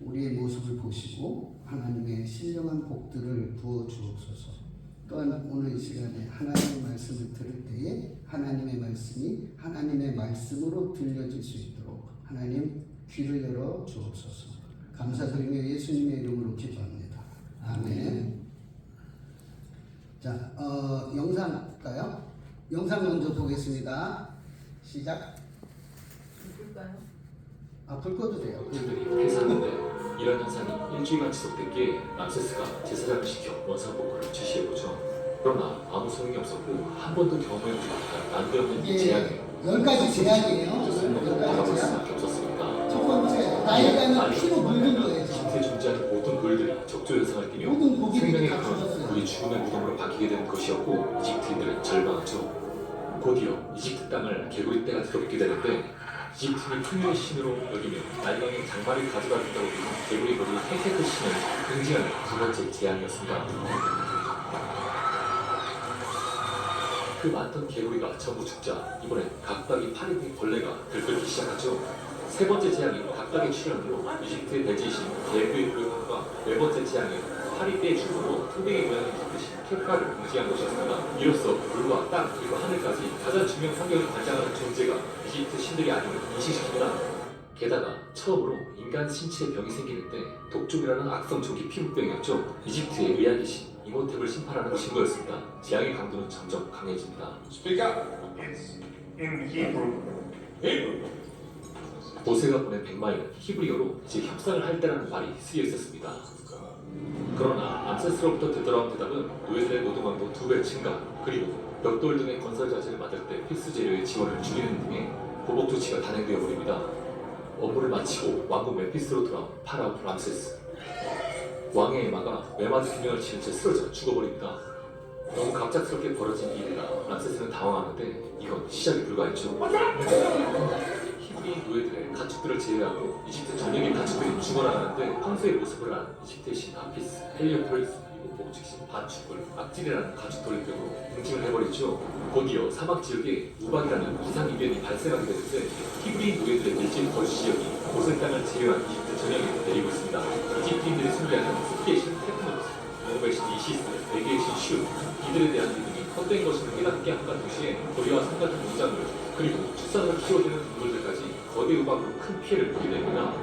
우리의 모습을 보시고 하나님의 신령한 복들을 부어 주옵소서. 또한 오늘 이 시간에 하나님의 말씀을 들을 때에 하나님의 말씀이 하나님의 말씀으로 들려질 수 있도록 하나님 귀를 열어 주옵소서. 감사드리며 예수님의 이름으로 기도합니다. 아멘. 자, 영상 볼까요? 영상 먼저 보겠습니다. 시작. 볼까요? 불 꺼도 돼요. 회사인데 이런 현상이 일주일간 지속됐기에 람세스가 제사장을 시켜 원상복구를 지시해보죠. 그러나 아무 소용이 없었고 한 번도 경험해보지 못한 난데없는 이 재앙에 10가지 제약이에요. 바라볼 수밖에 없었습니다. 첫 번째, 나일강이 피로 물든 거예요. 이집트에 존재하는 모든 물들이 적조 현상을 띠며 모든 고기들이 생명의 다 근원, 죽었어요. 우리 죽음의 무덤으로 바뀌게 된 것이었고 이집트인들은 절망하죠. 곧이어 이집트 땅을 개구리 떼가 들어오게 되는데 이집트인이 풍요의 신으로 여기며 나일강의 장마를 가져가겠다고 믿는 개구리 머리 헤세트 신을 응징하는 두 번째 재앙이었습니다. 그 많던 개구리가 전부 죽자 이번엔 각각이 팔이 된 벌레가 들끓기 시작하죠. 세 번째 재앙이 각각의 출현으로 이집트의 대지신 개구의 불과 네 번째 재앙이 파리떼의 출몰로 토대의 모양을 덮으신 케파를 응징한 것이었습니다. 이로써 물과 땅 그리고 하늘까지 가장 중요한 환경을 관장하는 존재가 이집트 신들이 아님을 인식시킵니다. 게다가 처음으로 인간 신체에 병이 생기는데 독종이라는 악성 조기 피부병이었죠. 이집트의 의학의 신 이모탭을 심판하는 증거였습니다. 재앙의 강도는 점점 강해집니다. Speak up. It's in Hebrew. Hebrew. 모세가 보낸 백마에는 히브리어로 이제 협상을 할 때라는 말이 쓰여 있었습니다. 그러나 람세스로부터 되돌아온 대답은 노예들의 노동강도 2배 증가, 그리고 벽돌 등의 건설 자재를 만들 때 필수 재료의 지원을 줄이는 등의 보복 조치가 단행되어 버립니다. 업무를 마치고 왕국 멤피스로 돌아온 파라오 람세스. 왕의 에마가 메마드 균형을 치는 채 쓰러져 죽어버립니다. 너무 갑작스럽게 벌어진 일이라 람세스는 당황하는데 이건 시작에 불과했죠. 히브리인 노예들의 가축들을 제외하고 이집트 전역의 가축들이 죽어나가는데 평소의 모습을 한 이집트의 신 아피스, 헬리오폴리스, 그리고 목축신 바축을 악질이라는 가축 돌림병으로 응징을 해버리죠. 곧이어 사막 지역에 우박이라는 이상이변이 발생하게 되는데 히브리인 노예들의 밀집 거주 지역이 고센 땅을 제외한 이집트 전역에 내리고 있습니다. 이집트인들이 숭배하는 습기의 신 테크노스, 농업의 신 이시스, 대기의 신 슈, 이들에 대한 믿음이 헛된 것임을 깨닫게 한가 동시에 거리와 산 같은 농작물 그리고 축산을 키워주는 동물들까지 거대 우박으로 큰 피해를 보게 됩니다.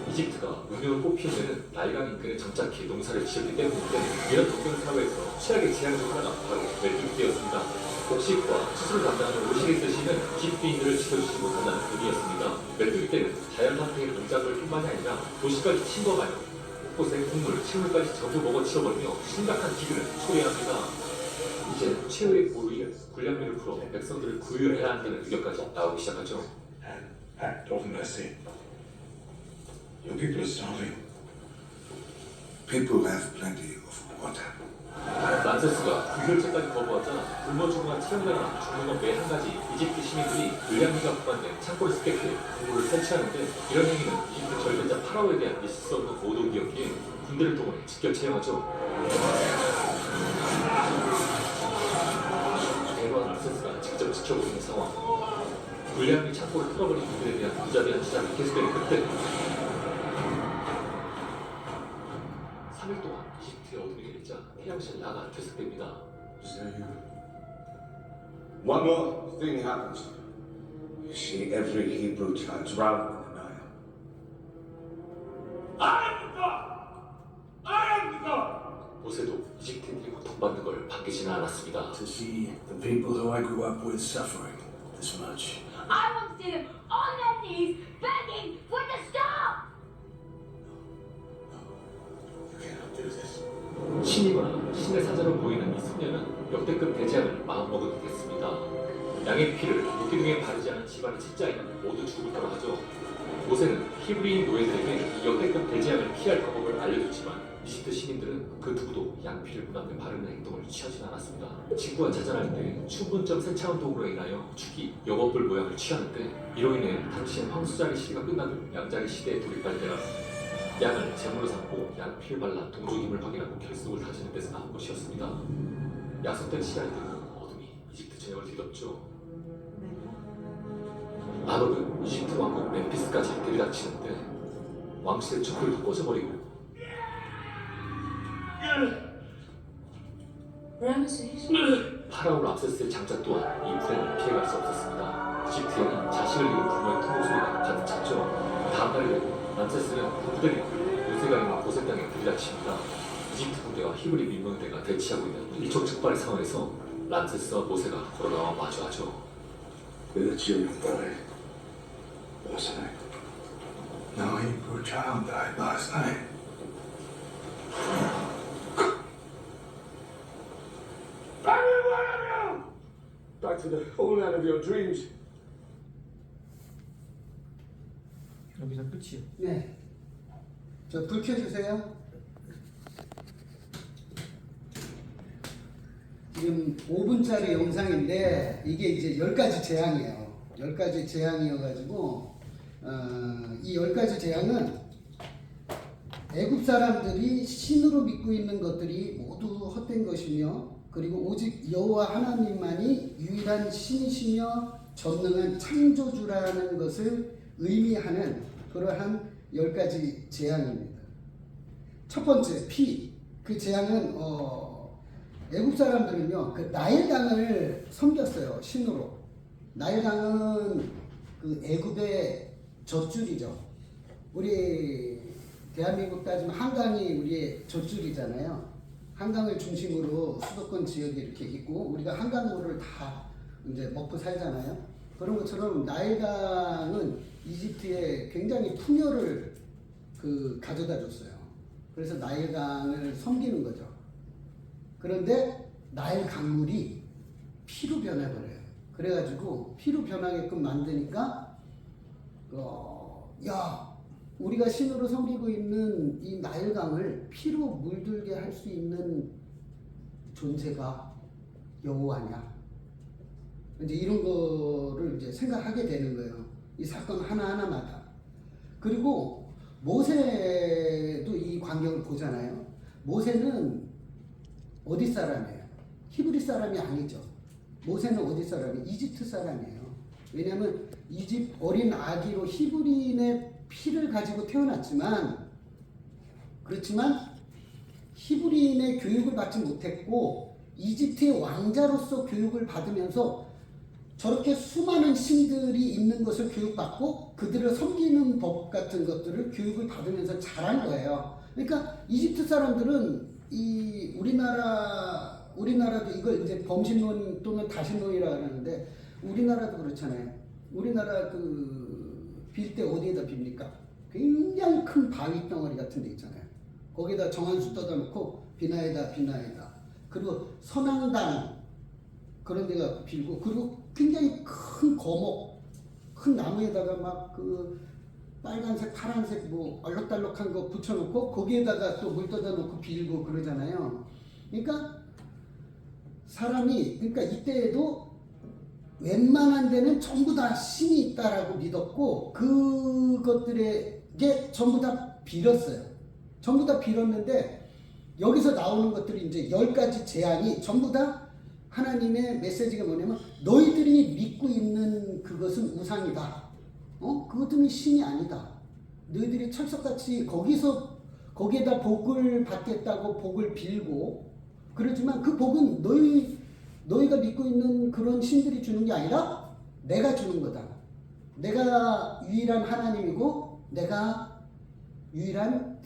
이집트가 문명을 뽑힌 데는 나일강 인근에 정착해 농사를 지었기 때문인데 이런 동경 사회에서 최악의 재앙 중 하나가 바로 메뚜기떼였습니다. 곡식과 추수를 담당하는 오시리스 씨는 이집트인들을 지켜주지 못한다는 의미였습니다. 메뚜기떼는 자연환경의 농작물뿐만이 아니라 도시까지 침범하여 곳곳의 곡물, 식물까지 전부 먹어치워버리며 심각한 기근을 초래합니다. 이제 최후의 보루에 군량미를 풀어 백성들을 구휼해야 한다는 의견까지 나오기 시작하죠. Act of mercy. Your people are starving. People have plenty of water. 람세스가 구휼제까지 거부하자 굶어 죽거나 체험당하나 죽는 건 매 한 가지 이집트 시민들이 군량미가 보관된 창고를 습격해 국물을 설치하는데 이런 행위는 이집트 절대자 파라오에 대한 있을 수 없는 모독이었기에 군대를 동원해 직격 채용하죠. 대로한 람세스가 직접 지켜보고 있는 상황. 군량미 창고를 뚫어버린 이들에 대한 무자비한 시장이 계속되는 그때 3일 동안 이집트의 어둠이 내리자 태양신 라가 퇴색됩니다. One more thing happens. You see every Hebrew child drowned in the Nile. I am the God. I am the God. 모세도 이집트인들이 고통받는 걸 반기지는 않았습니다. To see the people who I grew up with suffering this much. I want to see them on their knees begging for it to stop! You cannot do this. 신이거나 신의 사자로 보이는 이 소녀는 역대급 대재앙을 마음먹은 듯했습니다. 양의 피를 무기둥에 바르지 않은 집안의 책자에는 모두 죽을 거라 하죠. 모세는 히브리인 노예들에게 이 역대급 대재앙을 피할 방법을 알려줬지만 이집트 시민들은 그 누구도 양피를 문 앞에 바르는 행동을 취하지 않았습니다. 직구가 자전할 때 충분점 세차운동으로 인하여 축이 여것불 모양을 취하는데 이로 인해 당시엔 황수자리 시대가 끝나고 양자리 시대에 돌입할 때라 양을 제물로 삼고 양피를 발라 동족임을 확인하고 결속을 다지는 데서 나온 것이었습니다. 약속된 시간이 되고 어둠이 이집트 전역을 뒤덮죠. 아합은 이집트 왕국 멤피스까지 들이닥치는데 왕실의 촛불도 꺼져버리고 Ramses? 파라오 람세스의 장자 또한 이 불에는 피해갈 수 없었습니다. 이집트에는 자신을 잃은 부모의 통곡 소리가 가득 찼죠. 다음날이 되고 람세스는 부대를 이끌고 요새가 있는 보세 땅에 들이닥칩니다. 이집트 군대와 히브리 민병대가 대치하고 있는 일촉즉발의 상황에서 람세스와 모세가 걸어나와 마주하죠. With a children died last night. No Hebrew child died last night. Back to the homeland of your dreams. 여기서 끝이요. 네. 저 불 켜주세요. 지금 5분짜리 영상인데 이게 이제 10가지 재앙이에요. 10가지 재앙이어가지고 이 10가지 재앙은 애굽 사람들이 신으로 믿고 있는 것들이 모두 헛된 것이며 그리고 오직 여호와 하나님만이 유일한 신이시며 전능한 창조주라는 것을 의미하는 그러한 10가지 재앙입니다. 첫 번째 피. 그 재앙은 애굽 사람들은요 그 나일강을 섬겼어요. 신으로. 나일강은 그 애굽의 젖줄이죠. 우리 대한민국 따지면 한강이 우리의 젖줄이잖아요. 한강을 중심으로 수도권 지역이 이렇게 있고 우리가 한강물을 다 이제 먹고 살잖아요. 그런 것처럼 나일강은 이집트에 굉장히 풍요를 가져다 줬어요. 그래서 나일강을 섬기는 거죠. 그런데 나일 강물이 피로 변해버려요. 그래가지고 피로 변하게끔 만드니까 야 우리가 신으로 섬기고 있는 이 나일강을 피로 물들게 할 수 있는 존재가 여호와냐? 이제 이런 거를 이제 생각하게 되는 거예요. 이 사건 하나하나마다. 그리고 모세도 이 광경을 보잖아요. 모세는 어디 사람이에요? 히브리 사람이 아니죠. 모세는 어디 사람이에요? 이집트 사람이에요. 왜냐하면 이집 어린 아기로 히브리인의 피를 가지고 태어났지만 그렇지만 히브리인의 교육을 받지 못했고 이집트의 왕자로서 교육을 받으면서 저렇게 수많은 신들이 있는 것을 교육받고 그들을 섬기는 법 같은 것들을 교육을 받으면서 자란 거예요. 그러니까 이집트 사람들은 이 우리나라도 이걸 이제 범신론 또는 다신론이라고 하는데 우리나라도 그렇잖아요. 우리나라 빌 때 어디에다 빕니까? 굉장히 큰 바위 덩어리 같은 데 있잖아요. 거기다 정한수 떠다 놓고 비나이다. 그리고 선앙당 그런 데가 빌고 그리고 굉장히 큰 거목 큰 나무에다가 막 빨간색 파란색 뭐 얼럭달럭한 거 붙여놓고 거기에다가 또 물 떠다 놓고 빌고 그러잖아요. 그러니까 사람이 그러니까 이때에도 웬만한 데는 전부 다 신이 있다라고 믿었고 그것들에게 전부 다 빌었어요. 전부 다 빌었는데 여기서 나오는 것들이 이제 10가지 재앙이 전부 다 하나님의 메시지가 뭐냐면 너희들이 믿고 있는 그것은 우상이다. 그것들은 신이 아니다. 너희들이 철석같이 거기에다 복을 받겠다고 복을 빌고 그러지만 그 복은 너희가 믿고 있는 그런 신들이 주는 게 아니라 내가 주는 거다. 내가 유일한 하나님이고 내가 유일한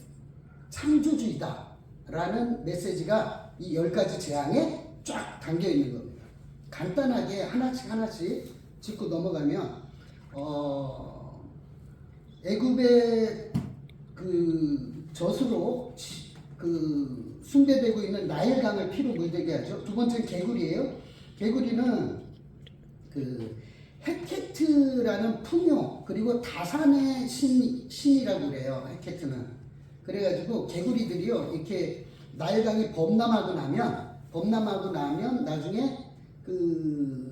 창조주이다 라는 메시지가 이 10가지 재앙에 쫙 담겨 있는 겁니다. 간단하게 하나씩 짚고 넘어가면 애굽의 젖으로 숭배되고 있는 나일강을 피로 물들게 하죠. 두 번째는 개구리예요. 개구리는 헤케트라는 풍요 그리고 다산의 신이라고 그래요. 헤케트는. 그래가지고 개구리들이요 이렇게 나일강이 범람하고 나면 나중에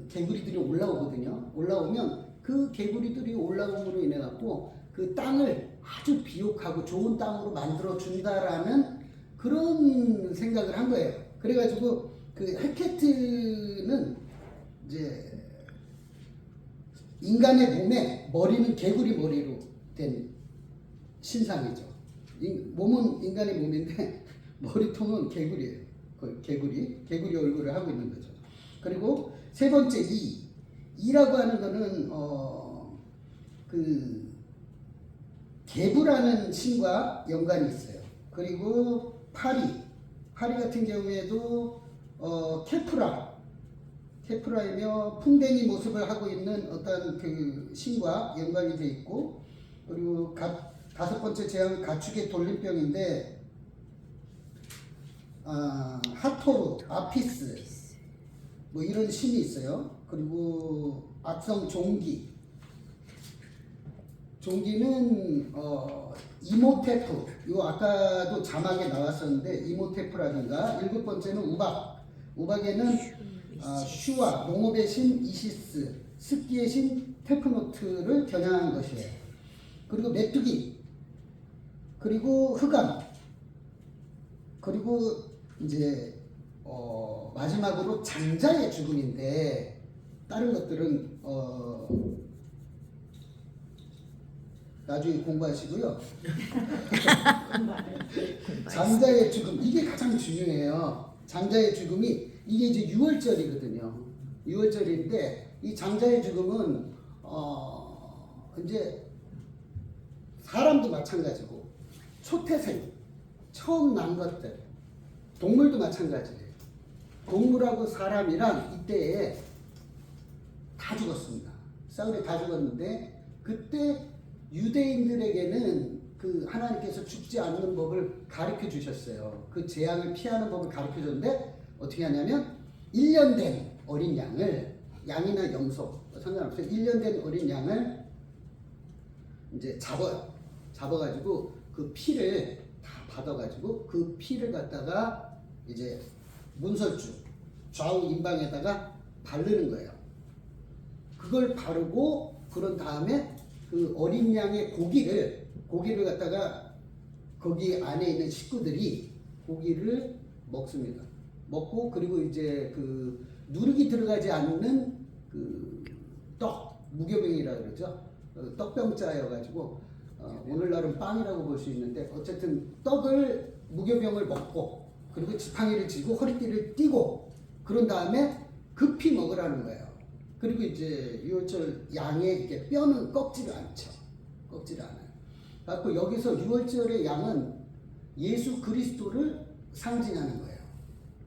개구리들이 올라오거든요. 올라오면 그 개구리들이 올라옴으로 인해 갖고 그 땅을 아주 비옥하고 좋은 땅으로 만들어 준다라는 그런 생각을 한 거예요. 그래가지고 헤케트는 이제 인간의 몸에 머리는 개구리 머리로 된 신상이죠. 몸은 인간의 몸인데 머리통은 개구리예요. 개구리 얼굴을 하고 있는 거죠. 그리고 세 번째 이라고 하는 거는 그 개부라는 신과 연관이 있어요. 그리고 파리 같은 경우에도 케프라이며 풍뎅이 모습을 하고 있는 어떤 그 신과 연관이 돼 있고, 그리고 다섯 번째 재앙은 가축의 돌림병인데 하토르, 아피스 뭐 이런 신이 있어요. 그리고 악성 종기는 이모테프, 이거 아까도 자막에 나왔었는데 이모테프라든가, 일곱 번째는 우박에는 슈와, 농업의 신 이시스, 습기의 신 테프노트를 겨냥한 것이에요. 그리고 메뚜기, 그리고 흑암, 그리고 이제 마지막으로 장자의 죽음인데, 다른 것들은 나중에 공부하시고요. 장자의 죽음, 이게 가장 중요해요. 장자의 죽음이 이게 이제 6월절이거든요. 6월절인데 이 장자의 죽음은 이제 사람도 마찬가지고 초태생, 처음 난 것들, 동물도 마찬가지예요. 동물하고 사람이랑 이때에 다 죽었습니다. 싸울에 다 죽었는데, 그때 유대인들에게는 그 하나님께서 죽지 않는 법을 가르쳐 주셨어요. 그 재앙을 피하는 법을 가르쳐 줬는데 어떻게 하냐면 1년 된 어린 양을, 양이나 염소 상관없어요. 1년 된 어린 양을 이제 잡아가지고 그 피를 다 받아가지고 그 피를 갖다가 이제 문설주 좌우 임방에다가 바르는 거예요. 그걸 바르고 그런 다음에 그 어린 양의 고기를 갖다가 거기 안에 있는 식구들이 고기를 먹습니다. 먹고, 그리고 이제 그 누룩이 들어가지 않는 그 무교병이라 그러죠. 떡병자여가지고 오늘날은 빵이라고 볼 수 있는데, 어쨌든 무교병을 먹고, 그리고 지팡이를 쥐고 허리띠를 띠고, 그런 다음에 급히 먹으라는 거예요. 그리고 이제 유월절 양의 이렇게 뼈는 꺾지를 않죠. 꺾지를 않아요. 그래서 여기서 유월절의 양은 예수 그리스도를 상징하는 거예요.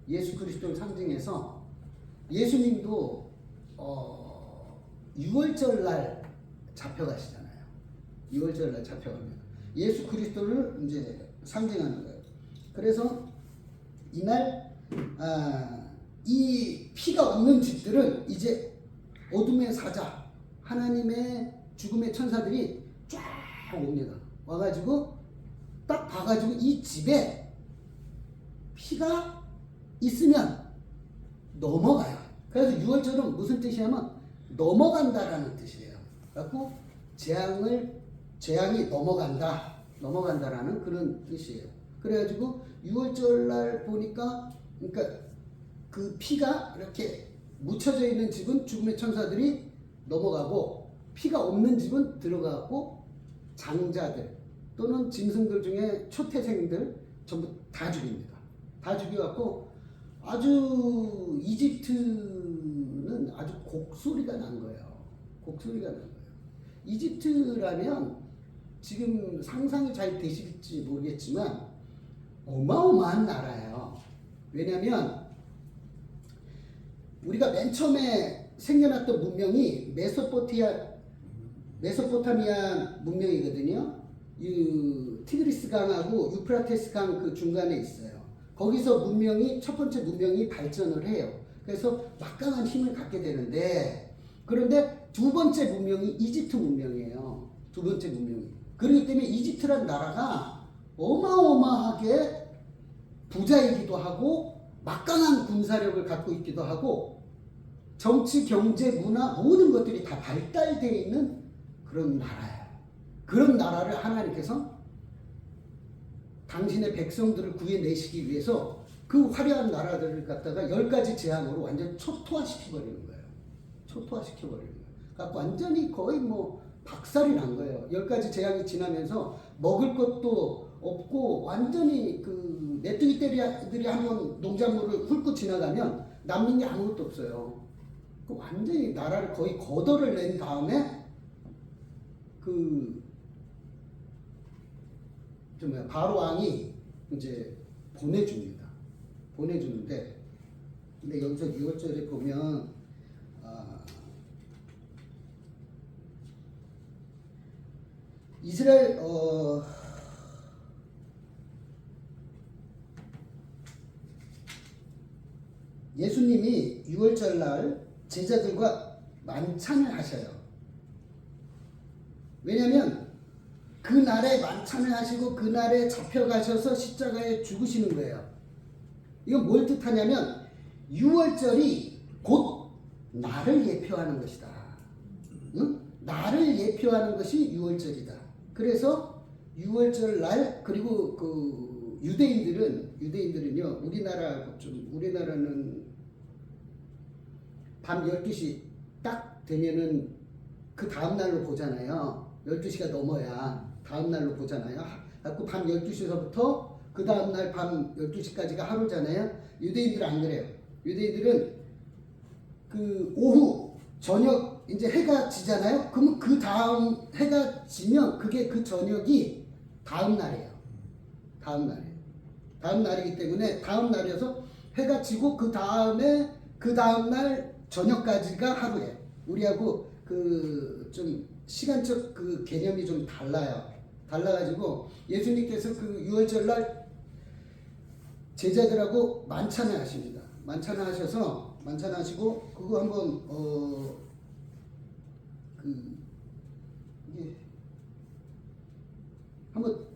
예수 그리스도를 상징해서, 예수님도 6월절 날 잡혀가시잖아요. 6월절 날 잡혀갑니다. 예수 그리스도를 이제 상징하는 거예요. 그래서 이날 이 피가 없는 집들은 이제 어둠의 사자, 하나님의 죽음의 천사들이 쫙 옵니다. 와가지고 딱 봐가지고 이 집에 피가 있으면 넘어가요. 그래서 6월절은 무슨 뜻이냐면 넘어간다라는 뜻이에요. 그래갖고 재앙이 넘어간다라는 그런 뜻이에요. 그래가지고 6월절 날 보니까, 그러니까 그 피가 이렇게 묻혀져 있는 집은 죽음의 천사들이 넘어가고, 피가 없는 집은 들어가고, 장자들 또는 짐승들 중에 초태생들 전부 다 죽입니다. 다 죽여갖고 아주 이집트는 아주 곡소리가 난 거예요. 곡소리가 난 거예요. 이집트라면 지금 상상이 잘 되실지 모르겠지만 어마어마한 나라예요. 왜냐하면 우리가 맨 처음에 생겨났던 문명이 메소포타미아 문명이거든요. 티그리스 강하고 유프라테스 강 그 중간에 있어요. 거기서 첫 번째 문명이 발전을 해요. 그래서 막강한 힘을 갖게 되는데, 그런데 두 번째 문명이 이집트 문명이에요. 두 번째 문명이. 그렇기 때문에 이집트란 나라가 어마어마하게 부자이기도 하고 막강한 군사력을 갖고 있기도 하고 정치, 경제, 문화 모든 것들이 다 발달되어 있는 그런 나라예요. 그런 나라를 하나님께서 당신의 백성들을 구해내시기 위해서 그 화려한 나라들을 갖다가 10가지 재앙으로 완전 초토화시켜버리는 거예요. 초토화시켜버리는 거예요. 그러니까 완전히 거의 뭐 박살이 난 거예요. 10가지 재앙이 지나면서 먹을 것도 없고 완전히 그 메뚜기 떼리들이 한번 농작물을 훑고 지나가면 남는 게 아무것도 없어요. 그 완전히 나라를 거의 거덜을 낸 다음에 바로 왕이 이제 보내주는데, 근데 여기서 6월절에 보면 이스라엘 예수님이 6월절 날 제자들과 만찬을 하셔요. 왜냐하면 그 날에 만찬을 하시고 그 날에 잡혀가셔서 십자가에 죽으시는 거예요. 이건 뭘 뜻하냐면 6월절이 곧 나를 예표하는 것이다. 응? 나를 예표하는 것이 6월절이다. 그래서 6월절 날, 그리고 그 유대인들은요, 우리나라는 밤 12시 딱 되면은 그 다음 날로 보잖아요. 12시가 넘어야 다음 날로 보잖아요. 그래서 밤 12시서부터 그 다음 날 밤 12시까지가 하루잖아요. 유대인들은 안 그래요. 유대인들은 그 오후, 저녁, 이제 해가 지잖아요. 그러면 그 다음 해가 지면 그게 그 저녁이 다음 날이에요. 다음 날이기 때문에 다음 날이어서 해가 지고 그 다음에 그 다음 날 저녁까지가 하루예요. 우리하고 그 좀 시간적 그 개념이 좀 달라요. 달라가지고 예수님께서 그 6월절 날 제자들하고 만찬을 하십니다. 만찬을 하시고 그거 한번 이게 한번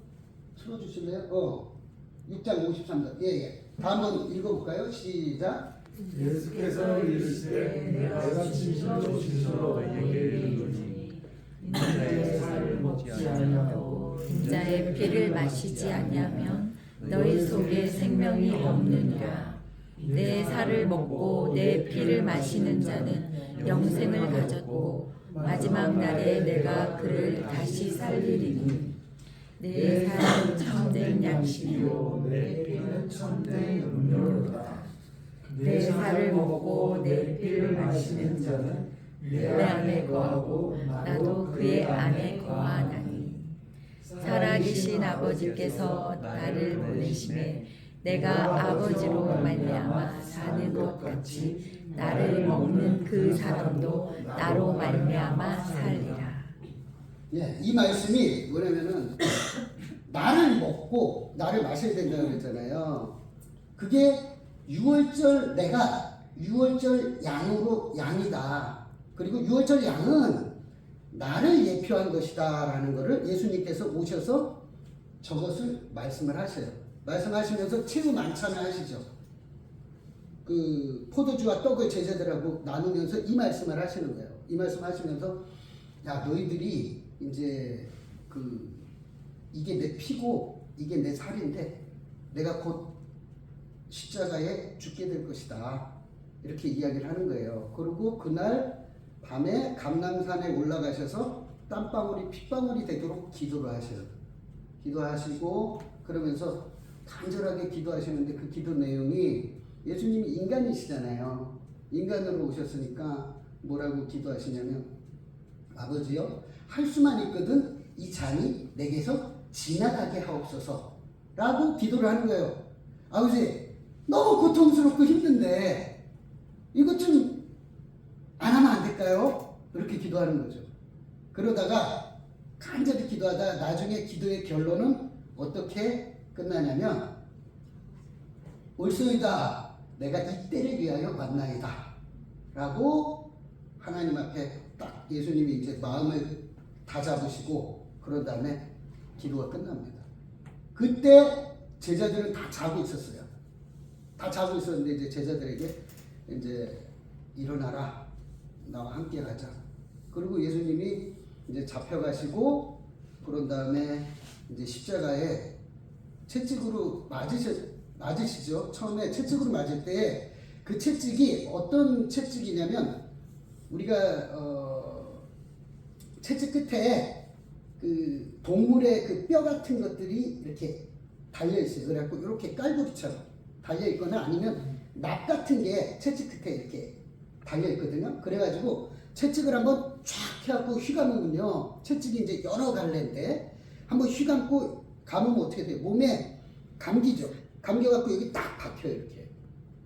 틀어주실래요? 6장 53절. 예. 다 한번 읽어볼까요? 시작. 예수께서 이르시되 내가 진실로 너희에게 이르노니 인자의 살을 먹지 아니하고 인자의 피를 마시지 아니하면 너희 속에 생명이 없느니라. 내 살을 먹고 내 피를 마시는 자는 영생을 가졌고 마지막 날에 내가 그를 다시 살리리니 내 살은 참된 양식이요 내 피는 참된 음료로다. 내 살을 먹고 내 피를 마시는 자는 내 안에 거하고 나도 그의 안에 거하나니 살아계신 아버지께서 나를 보내심에 내가 아버지로 말미암아 사는 것 같이 나를 먹는 그 사람도 나로 말미암아 살리라. 예, 이 말씀이 뭐냐면은 나를 먹고 나를 마셔야 된다고 그랬잖아요. 그게 6월절 내가 6월절 양이다. 그리고 6월절 양은 나를 예표한 것이다 라는 것을 예수님께서 오셔서 저것을 말씀을 하셔요. 말씀하시면서 최후 만찬을 하시죠. 그 포도주와 떡을 제자들하고 나누면서 이 말씀을 하시는 거예요. 이 말씀 하시면서 야 너희들이 이제 이게 내 피고 이게 내 살인데 내가 곧 십자가에 죽게 될 것이다. 이렇게 이야기를 하는 거예요. 그리고 그날 밤에 감람산에 올라가셔서 땀방울이 핏방울이 되도록 기도를 하셔요. 기도하시고 그러면서 간절하게 기도하시는데 그 기도 내용이 예수님이 인간이시잖아요. 인간으로 오셨으니까 뭐라고 기도하시냐면 아버지여 할 수만 있거든 이 잔이 내게서 지나가게 하옵소서 라고 기도를 하는 거예요. 아버지 너무 고통스럽고 힘든데 이것 좀 안 하면 안 될까요? 그렇게 기도하는 거죠. 그러다가 간절히 기도하다 나중에 기도의 결론은 어떻게 끝나냐면 올소이다 내가 이때를 위하여 왔나이다 라고 하나님 앞에 딱 예수님이 이제 마음을 다 잡으시고 그런 다음에 기도가 끝납니다. 그때 제자들은 다 자고 있었어요. 다 자고 있었는데 이제 제자들에게 이제 일어나라 나와 함께 가자. 그리고 예수님이 이제 잡혀가시고 그런 다음에 이제 십자가에 채찍으로 맞으시죠. 처음에 채찍으로 맞을 때 그 채찍이 어떤 채찍이냐면 우리가 채찍 끝에 그 동물의 그 뼈 같은 것들이 이렇게 달려 있어요. 그래갖고 이렇게 깔고리처럼 달려 있거나 아니면 납 같은 게 채찍 끝에 이렇게 달려 있거든요. 그래가지고 채찍을 한번 쫙 해갖고 휘감으면요, 채찍이 이제 여러 갈래인데 한번 휘감고 감으면 어떻게 돼요? 몸에 감기죠. 감겨갖고 여기 딱 박혀요. 이렇게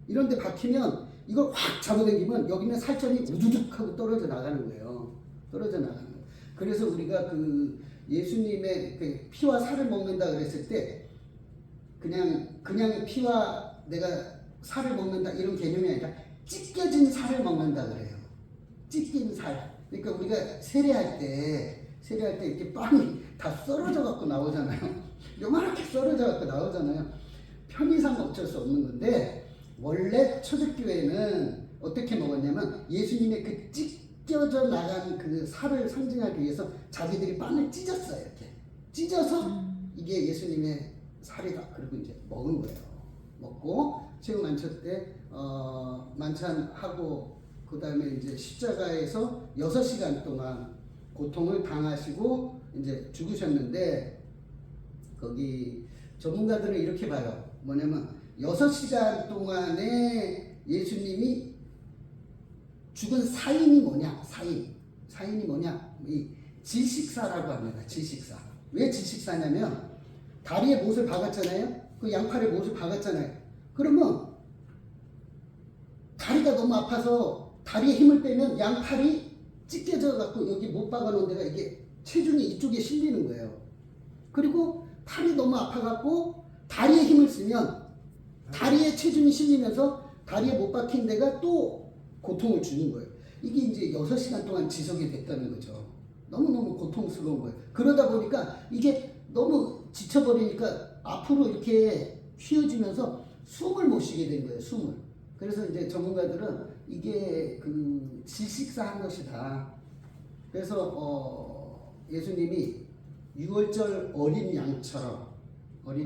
이런데 박히면 이걸 확 잡아당기면 여기는 살점이 우두둑 하고 떨어져 나가는 거예요. 떨어져 나가는 거예요. 그래서 우리가 그 예수님의 그 피와 살을 먹는다 그랬을 때 그냥 피와 내가 살을 먹는다 이런 개념이 아니라 찢겨진 살을 먹는다 그래요. 찢긴 살. 그러니까 우리가 세례할 때 이렇게 빵이 다 썰어져 갖고 나오잖아요. 요만하게 썰어져 갖고 나오잖아요. 편의상 어쩔 수 없는 건데 원래 초대교회는 어떻게 먹었냐면 예수님의 그 찢겨져 나간 그 살을 상징하기 위해서 자기들이 빵을 찢었어요. 이렇게 찢어서 이게 예수님의 살이다. 그리고 이제 먹은 거예요. 먹고 최후 만찬 때 만찬하고 그 다음에 이제 십자가에서 6시간 동안 고통을 당하시고 이제 죽으셨는데 거기 전문가들은 이렇게 봐요. 뭐냐면 6시간 동안에 예수님이 죽은 사인이 뭐냐? 사인이 뭐냐? 이 질식사라고 합니다. 질식사. 왜 질식사냐면 다리에 못을 박았잖아요. 그 양팔에 못을 박았잖아요. 그러면 다리가 너무 아파서 다리에 힘을 빼면 양팔이 찢겨져 갖고 여기 못 박아놓은 데가 이게 체중이 이쪽에 실리는 거예요. 그리고 팔이 너무 아파 갖고 다리에 힘을 쓰면 다리에 체중이 실리면서 다리에 못 박힌 데가 또 고통을 주는 거예요. 이게 이제 6시간 동안 지속이 됐다는 거죠. 너무너무 고통스러운 거예요. 그러다 보니까 이게 너무 지쳐버리니까 앞으로 이렇게 휘어지면서 숨을 못 쉬게 된 거예요. 숨을. 그래서 이제 전문가들은 이게 그 질식사 한 것이다. 그래서 예수님이 6월절 어린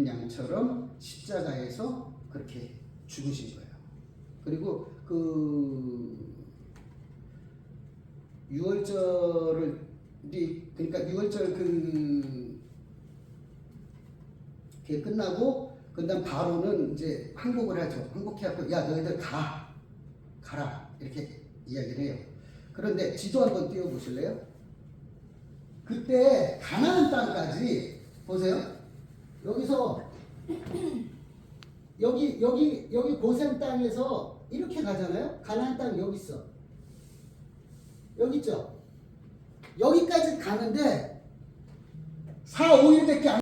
양처럼 십자가에서 그렇게 죽으신 거예요. 그리고 그 6월절을 그러니까 6월절 그게 끝나고 그다음 바로는 이제 항복을 하죠. 항복해갖고 야 너희들 가라 이렇게 이야기를 해요. 그런데 지도 한번 띄워보실래요? 그때 가나안 땅까지 보세요. 여기서 여기 고센 땅에서 이렇게 가잖아요. 가나안 땅 여기 있어. 여기 있죠. 여기까지 가는데 4, 5일밖에 안